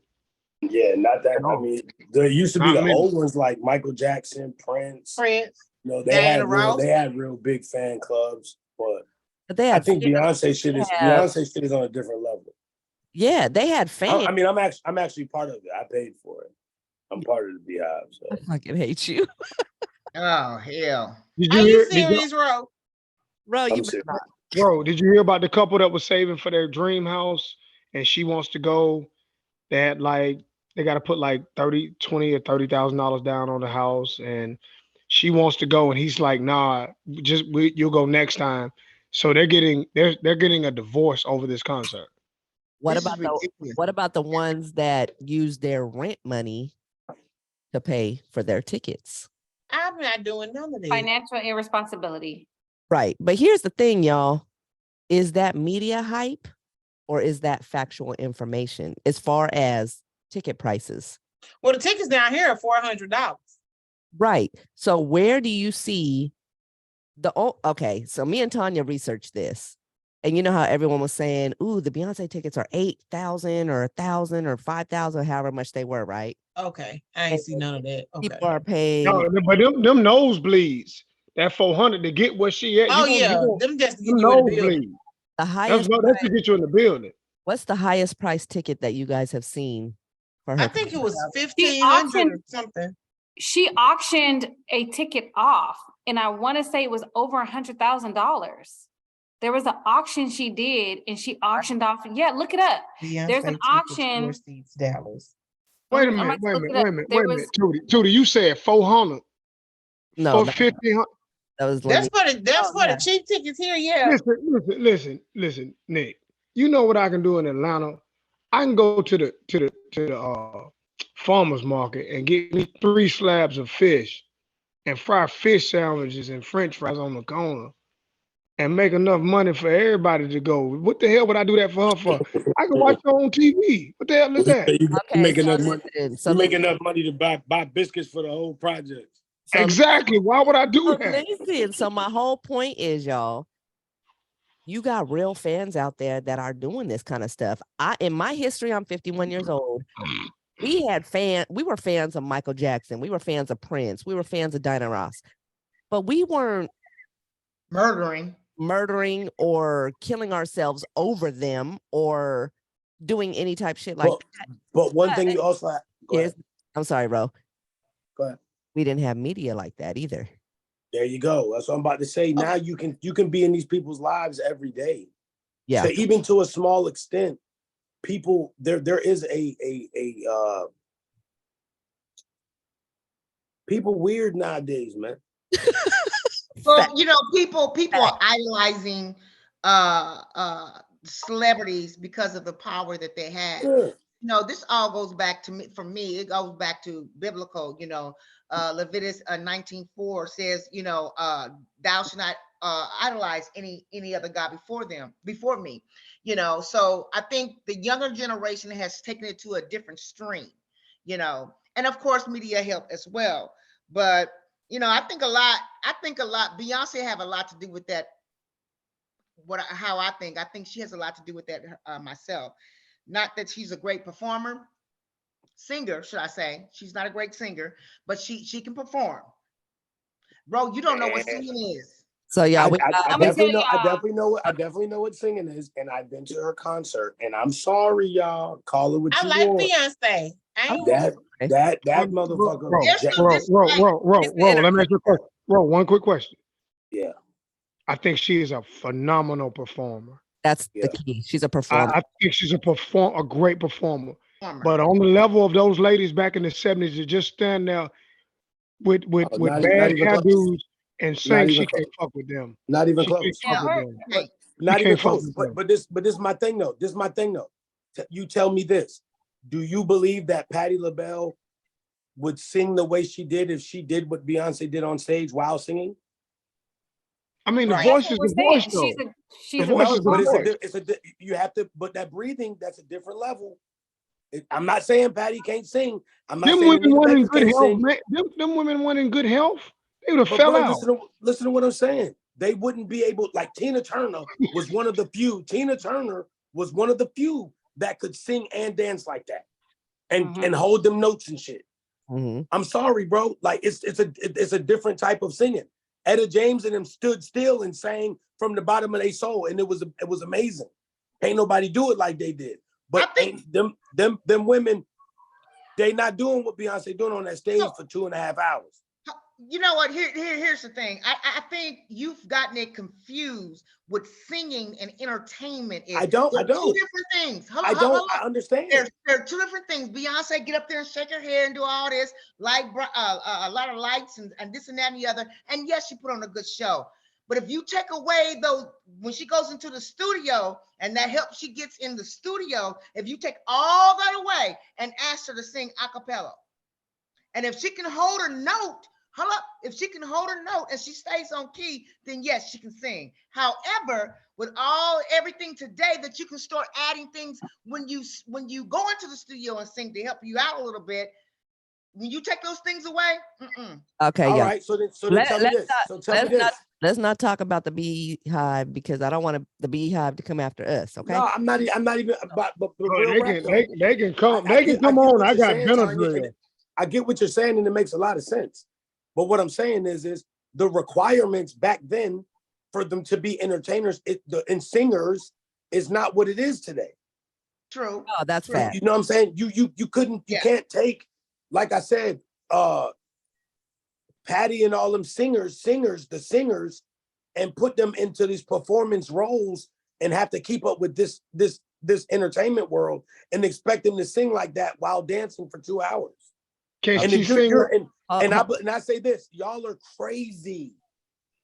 Yeah, not that. at I all. mean, there used to be Not the many. old ones like Michael Jackson, Prince. Prince, They Diana had Ross. real big fan clubs. But But they I had think fans. Beyonce shit is on a different level. Yeah, they had fans. I mean, I'm actually part of it. I paid for it. I'm part of the Beehive. So I fucking hate you. Oh hell. Did Are you you hear? serious, Ro? Bro, you I'm better serious. not. Bro, did you hear about the couple that was saving for their dream house and she wants to go? That like they got to put like 30, 20 or $30,000 down on the house, and she wants to go, and he's like, "Nah, you'll go next time." So they're getting a divorce over this concert. What This is about the ridiculous. what about the ones that use their rent money to pay for their tickets? I'm not doing none of this. Financial irresponsibility. Right. But here's the thing, y'all. Is that media hype or is that factual information as far as ticket prices? Well, the tickets down here are $400. Right. So where do you see okay, so me and Tanya researched this. And you know how everyone was saying, ooh, the Beyonce tickets are 8,000 or 1,000 or 5,000, however much they were, right? Okay, I ain't see none of that. Okay. People are paying. No, but them nosebleeds, that 400 to get where she at. Oh You yeah, gonna them just to them get you in the building. nosebleeds. The highest That's to get you in the building. What's the highest price ticket that you guys have seen for her? I think it was She 1,500 or something. She auctioned a ticket off, and I want to say it was over $100,000. There was an auction she did, and she auctioned off. Yeah, look it up. There's an auction. Dallas. Wait a I'm minute, about to wait a look minute, it up. wait a minute, Tootie, you said 400 No, for that 1,500. was That's for the yeah. cheap tickets here. Yeah. Listen, Nick. You know what I can do in Atlanta? I can go to the farmers market and get me 3 slabs of fish and fry fish sandwiches and French fries on the corner and make enough money for everybody to go. What the hell would I do that for her for? I can watch her on TV. What the hell is that? You Okay, make so enough money. listen, You make enough money to buy biscuits for the whole project. Exactly. Why would I do so that? listen, so my whole point is, y'all, you got real fans out there that are doing this kind of stuff. In my history, I'm 51 years old. We were fans of Michael Jackson. We were fans of Prince. We were fans of Diana Ross. But we weren't murdering or killing ourselves over them or doing any type shit like that. But one thing you also have, I'm sorry, bro. Go ahead. We didn't have media like that either. There you go. That's what I'm about to say. Now you can be in these people's lives every day. Yeah. So even to a small extent, people there is a people weird nowadays, man. Well, people are idolizing celebrities because of the power that they have. Yeah. This all goes back to me. For me, it goes back to biblical. Leviticus 19:4 says, thou shalt not idolize any other god before me. So I think the younger generation has taken it to a different stream. And of course, media help as well. But I think a lot. Beyonce have a lot to do with that. How I think she has a lot to do with that myself. Not that she's a great singer, should I say? She's not a great singer, but she can perform. Bro, you don't know what singing is. So yeah, I definitely know what singing is, and I've been to her concert. And I'm sorry, y'all. Call it what you like want. Beyonce. That motherfucker. Bro, let me ask you a question. Bro, one quick question. Yeah. I think she is a phenomenal performer. That's the key. She's a performer. I think she's a great performer. But on the level of those ladies back in the 70s to just stand there with not bad even hair close. dudes and say Not she even can't close. fuck with them. Not even She can't close. fuck with Yeah. them. But She not even can't fuck close. with them. But this is my thing though. This is my thing though. You tell me this. Do you believe that Patti LaBelle would sing the way she did if she did what Beyonce did on stage while singing? I mean, the Right. voice That's is what the we're voice, saying. though. She's The a voice No, is the but voice. it's a you have to, but that breathing, that's a different level. I'm not saying Patty can't sing. I'm not Them saying women Anita weren't in Baker good can't health, sing. man. Them women weren't in good health. They would have But fell bro, out. listen to what I'm saying. They wouldn't be able, like Tina Turner was one of the few. Tina Turner was one of the few that could sing and dance like that, and hold them notes and shit. I'm sorry, bro. Like it's a different type of singing. Etta James and them stood still and sang from the bottom of their soul, and it was amazing. Ain't nobody do it like they did. But ain't them women, they not doing what Beyonce doing on that stage for 2.5 hours. You know what? Here's the thing. I think you've gotten it confused with singing and entertainment. I don't. Two different things. Hold on. I understand. There are two different things. Beyonce get up there and shake her hair and do all this, like a lot of lights and this and that and the other. And yes, she put on a good show. But if you take away though, when she goes into the studio and that help she gets in the studio, if you take all that away and ask her to sing a cappella, and if she can hold her note, if she can hold her note and she stays on key, then yes, she can sing. However, with everything today that you can start adding things when you go into the studio and sing to help you out a little bit, when you take those things away, Okay, all yeah. right. So then tell me this. So tell me this. Let's not talk about the beehive because I don't want the beehive to come after us. Okay. No, I'm not even about. But Bro, real rap, they can come. They can I come get on. what I you're got saying, Tanya, Benadryl. and I get what you're saying, and it makes a lot of sense. But what I'm saying is the requirements back then for them to be entertainers and singers is not what it is today. True. Oh, that's fact. You know what I'm saying? You can't take, like I said, Patty and all them singers, and put them into these performance roles and have to keep up with this entertainment world and expect them to sing like that while dancing for 2 hours. Can she sing? And I say this, y'all are crazy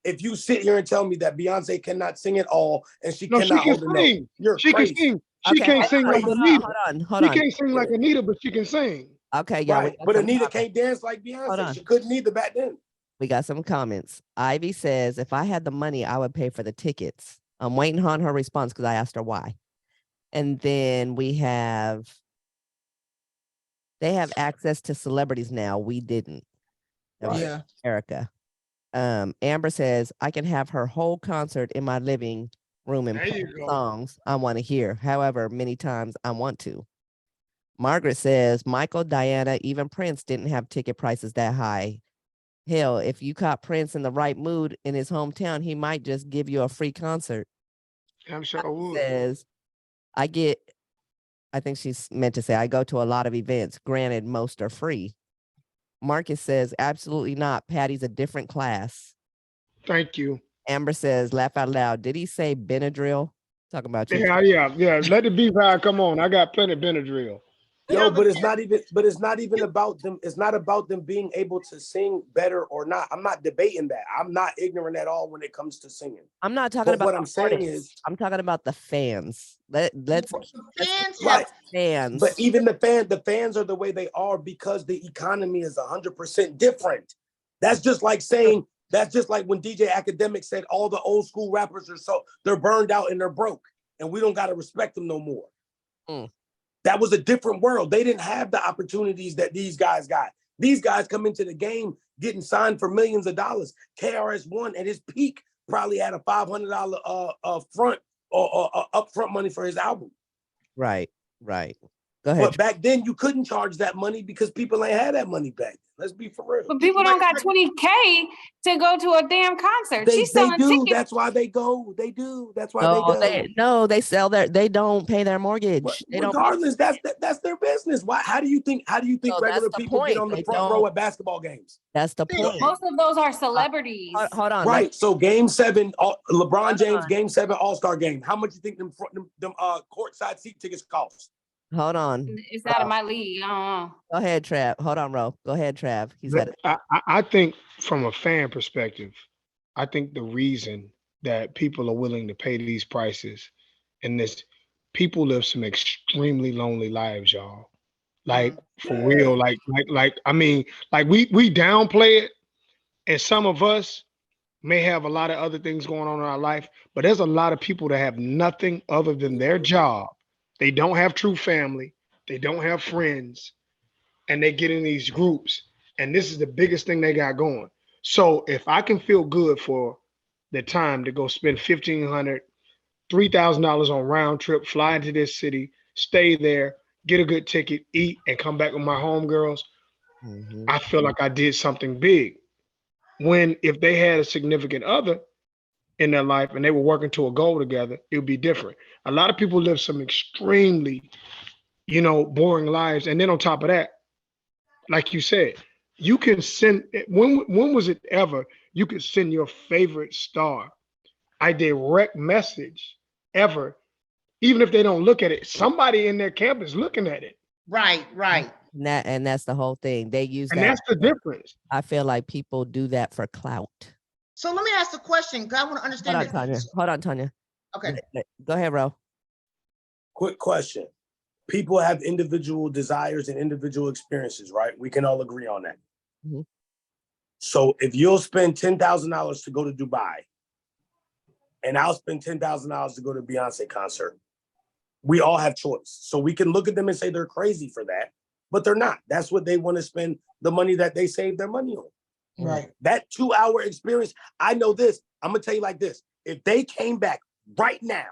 if you sit here and tell me that Beyonce cannot sing at all and she cannot hold a note. You're crazy. Can sing. She can't sing like Anita. Hold on. She can't sing like Anita, but she can sing. Okay, yeah. Right. But Anita can't dance like Beyonce. She couldn't either back then. We got some comments. Ivy says, if I had the money, I would pay for the tickets. I'm waiting on her response because I asked her why. And then they have access to celebrities now. We didn't. Yeah. Erica. Amber says, I can have her whole concert in my living room and play songs I want to hear. However, many times I want to. Margaret says, Michael, Diana, even Prince didn't have ticket prices that high. Hell, if you caught Prince in the right mood in his hometown, he might just give you a free concert. I'm sure I would. Says, I think she's meant to say, I go to a lot of events. Granted, most are free. Marcus says, absolutely not. Patty's a different class. Thank you. Amber says, laugh out loud. Did he say Benadryl? Talking about you. Yeah. Let the beehive come on. I got plenty of Benadryl. Yo, but it's not even about them. It's not about them being able to sing better or not. I'm not debating that. I'm not ignorant at all when it comes to singing. I'm not talking about what I'm saying is, I'm talking about the fans. Let's fans. But even the fans are the way they are because the economy is 100% different. That's just like saying, that's just like when DJ Academic said all the old school rappers they're burned out and they're broke and we don't got to respect them no more. That was a different world. They didn't have the opportunities that these guys got. These guys come into the game getting signed for millions of dollars. KRS-One at his peak probably had a $500 front or upfront money for his album. Right. Go ahead. But back then you couldn't charge that money because people ain't had that money back then. Let's be for real. But people don't got $20K to go to a damn concert. They selling do. tickets. That's why they go. They do. That's why they go. They sell they don't pay their mortgage. Regardless, that's their business. Why? How do you think regular people get on the front row at basketball games? That's the point. Most of those are celebrities. Hold on. Right. So Game 7, LeBron James, Game 7 All-Star game. How much you think them courtside seat tickets cost? Hold on. It's out of my league. I don't know. Go ahead, Trav. Hold on, Ro. Go ahead, Trav. He's had it. I think from a fan perspective, I think the reason that people are willing to pay these prices and this people live some extremely lonely lives, y'all. Like for real, like I mean, like we downplay it, and some of us may have a lot of other things going on in our life, but there's a lot of people that have nothing other than their job. They don't have true family, they don't have friends, and they get in these groups, and this is the biggest thing they got going. So if I can feel good for the time to go spend $1,500, $3,000 on round trip, fly into this city, stay there, get a good ticket, eat, and come back with my homegirls, I feel like I did something big. When if they had a significant other in their life and they were working to a goal together, it would be different. A lot of people live some extremely, boring lives. And then on top of that, like you said, you can send when was it ever you could send your favorite star a direct message ever, even if they don't look at it, somebody in their camp is looking at it. Right. And that's the whole thing. They use And that. that's the difference. I feel like people do that for clout. So let me ask a question, because I want to understand Hold on, Tanya. Okay. Go ahead, Ro. Quick question. People have individual desires and individual experiences, right? We can all agree on that. Mhm. So if you'll spend $10,000 to go to Dubai, and I'll spend $10,000 to go to Beyonce concert, we all have choice. So we can look at them and say they're crazy for that, but they're not. That's what they want to spend the money that they save their money on. Right. That 2-hour experience, I know this. I'm going to tell you like this. If they came back right now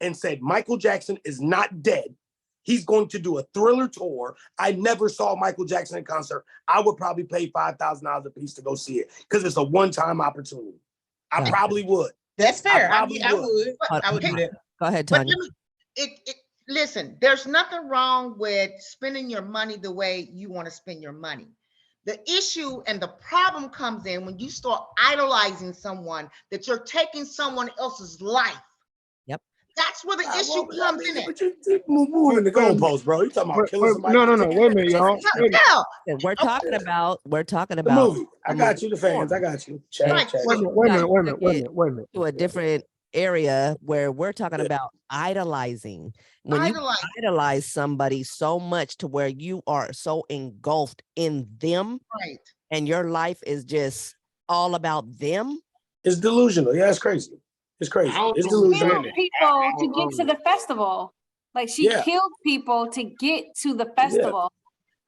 and said Michael Jackson is not dead, he's going to do a Thriller tour. I never saw Michael Jackson in concert. I would probably pay $5,000 a piece to go see it because it's a one-time opportunity. I probably would. That's fair. I probably would. I would do that. Go ahead, But Tanya. listen, there's nothing wrong with spending your money the way you want to spend your money. The issue and the problem comes in when you start idolizing someone, that you're taking someone else's life. Yep. That's where the issue comes in. But you moving the goalposts, bro. You talking about killing somebody? No. Wait a minute, y'all. Yeah. We're talking about The movie. I got you, the fans. I got you. Check. Wait a minute. To a different area where we're talking about idolizing. When you idolize somebody so much to where you are so engulfed in them, right, and your life is just all about them. It's delusional. Yeah, it's crazy. It's crazy. It's delusional. Killed people to get to the festival. Like she killed people to get to the festival.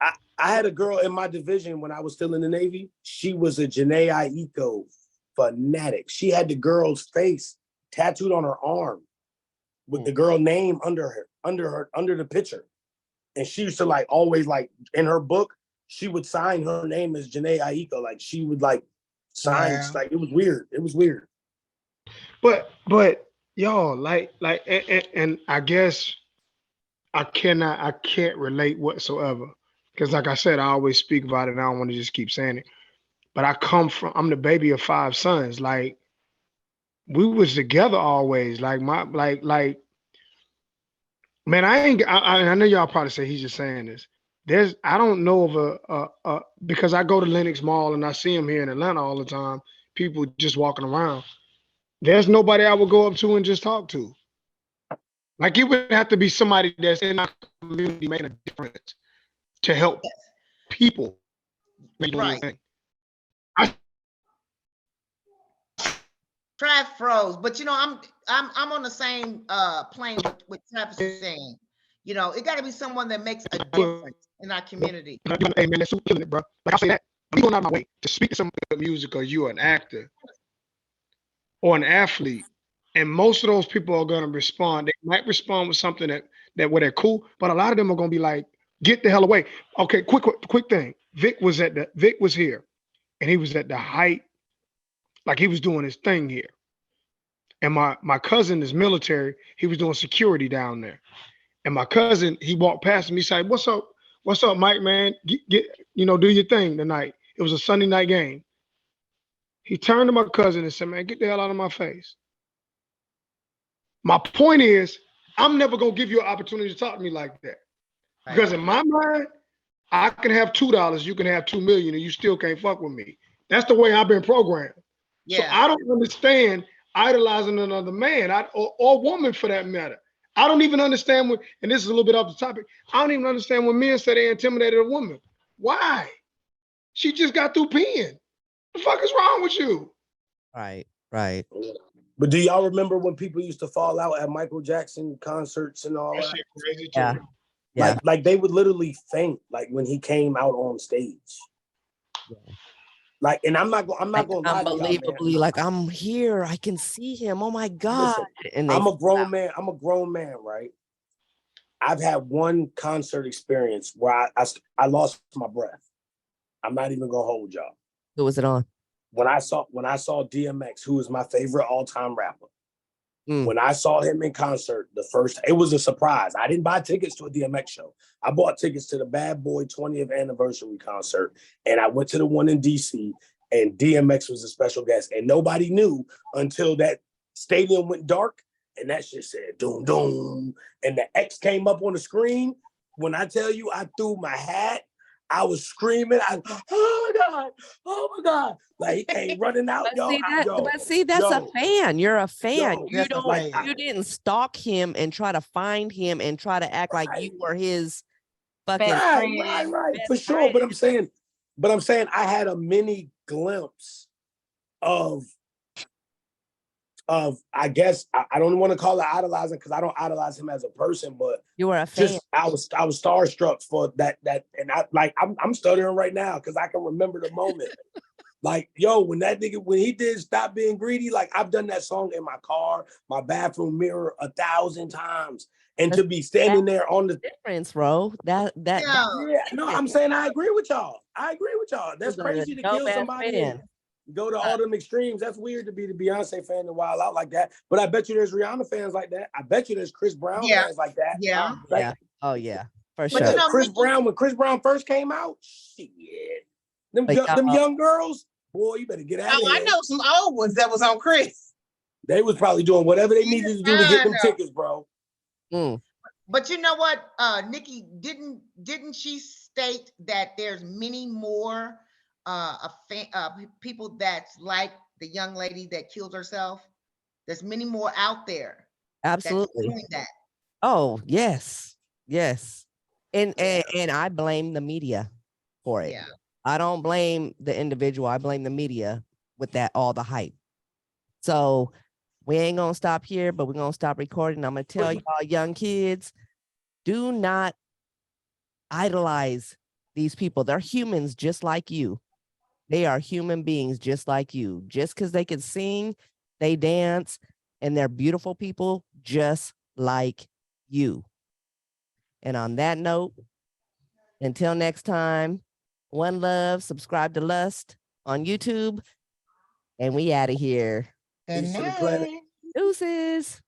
Yeah. I had a girl in my division when I was still in the Navy. She was a Janae Aiko fanatic. She had the girl's face tattooed on her arm with the girl name under the picture. And she used to like always like in her book, she would sign her name as Janae Aiko. Like she would like sign, like it was weird. It was weird. But y'all like and I guess I can't relate whatsoever. Because like I said, I always speak about it and I don't want to just keep saying it. But I'm the baby of 5 sons. Like we was together always. Like man, I know y'all probably say he's just saying this. I don't know of because I go to Lenox Mall and I see him here in Atlanta all the time. People just walking around. There's nobody I would go up to and just talk to. Like it would have to be somebody that's in our community making a difference to help people. Right. Trav froze, but I'm on the same plane with Travis is saying. It got to be someone that makes a difference in our community. Hey man, that's killing it, bro. Like I say that, I'm going out of my way to speak to some music, or you're an actor or an athlete, and most of those people are going to respond. They might respond with something that where they're cool, but a lot of them are going to be like, "Get the hell away!" Okay, quick thing. Vic was here, and he was at the height, like he was doing his thing here. And my cousin is military. He was doing security down there. And my cousin, he walked past him. He said, "What's up? What's up, Mike, man? Get do your thing tonight." It was a Sunday night game. He turned to my cousin and said, "Man, get the hell out of my face." My point is, I'm never going to give you an opportunity to talk to me like that. Because in my mind, I can have $2, you can have 2 million, and you still can't fuck with me. That's the way I've been programmed. So Yeah. I don't understand idolizing another man or woman for that matter. I don't even understand when, and this is a little bit off the topic, I don't even understand when men say they intimidated a woman. Why? She just got through peeing. The fuck is wrong with you? Right. Right. But do y'all remember when people used to fall out at Michael Jackson concerts and all That that? shit crazy too. Yeah. Yeah. Like they would literally faint like when he came out on stage. Like, and I'm not gonna lie to y'all, man. Unbelievably, like I'm here. I can see him. Oh my God. Listen, And I'm a grown man. I'm a grown man, right? I've had one concert experience where I lost my breath. I'm not even gonna hold y'all. Who was it on? When I saw DMX, who is my favorite all-time rapper, Mm. when I saw him in concert, it was a surprise. I didn't buy tickets to a DMX show. I bought tickets to the Bad Boy 20th anniversary concert, and I went to the one in DC, and DMX was a special guest, and nobody knew until that stadium went dark, and that shit said doom doom, and the X came up on the screen. When I tell you, I threw my hat. I was screaming. Oh my God. Like he came running out, But see, that's a fan. You're a fan. You that's a don't. fan. You didn't stalk him and try to find him and try to act like you were his fucking Right, for sure. But I'm saying I had a mini glimpse of I guess I don't want to call it idolizing because I don't idolize him as a person, but you were a fan. I was starstruck for that, and I'm stuttering right now because I can remember the moment. Like, yo, when he did Stop Being Greedy, like I've done that song in my car, my bathroom mirror 1,000 times. And to be standing there on the difference, bro. I'm saying I agree with y'all. That's crazy to kill somebody and go to all them extremes. That's weird to be the Beyonce fan and wild out like that. But I bet you there's Rihanna fans like that. I bet you there's Chris Brown fans like that. Yeah. Yeah. Oh yeah. For But sure. you know, Chris Brown, when Chris Brown first came out, shit. Them young girls, boy, you better get out of here. I know some old ones that was on Chris. They was probably doing whatever they needed to do to get them tickets, bro. Mm. But you know what, Nikki, didn't she state that there's many more people that's like the young lady that killed herself? There's many more out there. Absolutely. Doing that. Oh yes, yes. And I blame the media for it. Yeah. I don't blame the individual. I blame the media with all the hype. So we ain't gonna stop here, but we're gonna stop recording. I'm gonna tell y'all young kids, do not idolize these people. They're humans just like you. They are human beings just like you. Just because they can sing, they dance, and they're beautiful people just like you. And on that note, until next time, one love, subscribe to L.U.S.T on YouTube, and we out of here. Good night. Deuces.